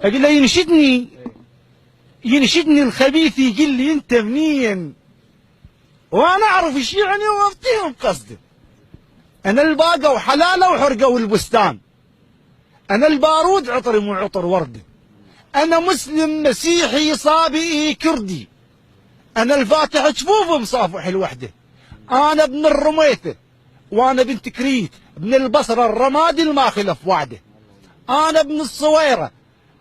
اقول له ينشدني الخبيث، يقول لي انت منين؟ وانا اعرف ايش يعني وافتهم قصده. انا الباقه وحلاله وحرقه البستان، انا البارود عطر مو عطر ورده، انا مسلم مسيحي صابئي كردي، انا الفاتح جفوف مصافح الوحده، انا ابن الرميثه وانا بنت كريت، ابن البصره الرمادي الما خلف وعده، انا ابن الصويره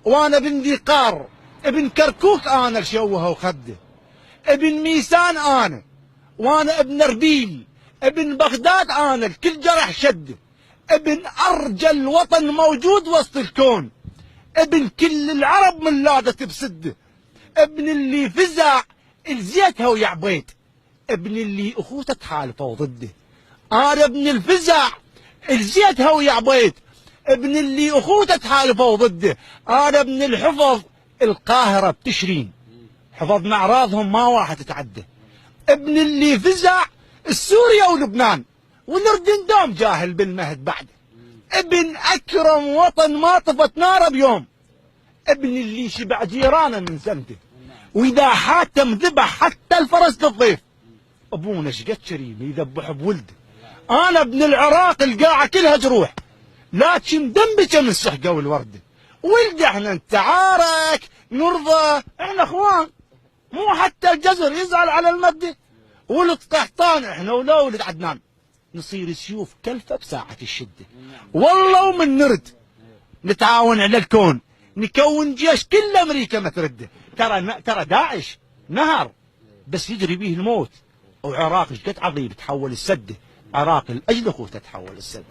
وانا ابن ذي قار، ابن كركوك انا الشوهه وخده، ابن ميسان انا وانا ابن اربيل، ابن بغداد انا الكل جرح شده، ابن ارجل وطن موجود وسط الكون، ابن كل العرب من لادة بسده، ابن اللي فزع الزيتها ويعبيت، ابن اللي اخوته تحالفوا ضده، انا ابن الفزع الزيتها ويعبيت، ابن اللي اخوته تحالفوا ضده، انا ابن الحفظ القاهرة بتشرين، حفظنا اعراضهم ما واحد تتعدى، ابن اللي فزع السوريا ولبنان، والاردن دوم جاهل بالمهد بعده، ابن اكرم وطن ما طفت ناره بيوم، ابن اللي شبع جيرانه من سنته، واذا حاتم ذبح حتى الفرس للضيف، ابونا شقد شريم يذبح بولده، انا ابن العراق القاعه كلها جروح، لكن دم من السحقه والورده، ولد احنا انت عارك نرضى، احنا اخوان، مو حتى الجزر يزعل على المده، ولد قحطان احنا ولا ولد عدنان، نصير سيوف كلفه بساعه الشده، والله ومن نرد نتعاون على الكون، نكون جيش كل امريكا ما ترده، ترى داعش نهر بس يجري به الموت، وعراق ايش قد عظيم تحول السده، عراق لاجل اخوته تحول السده.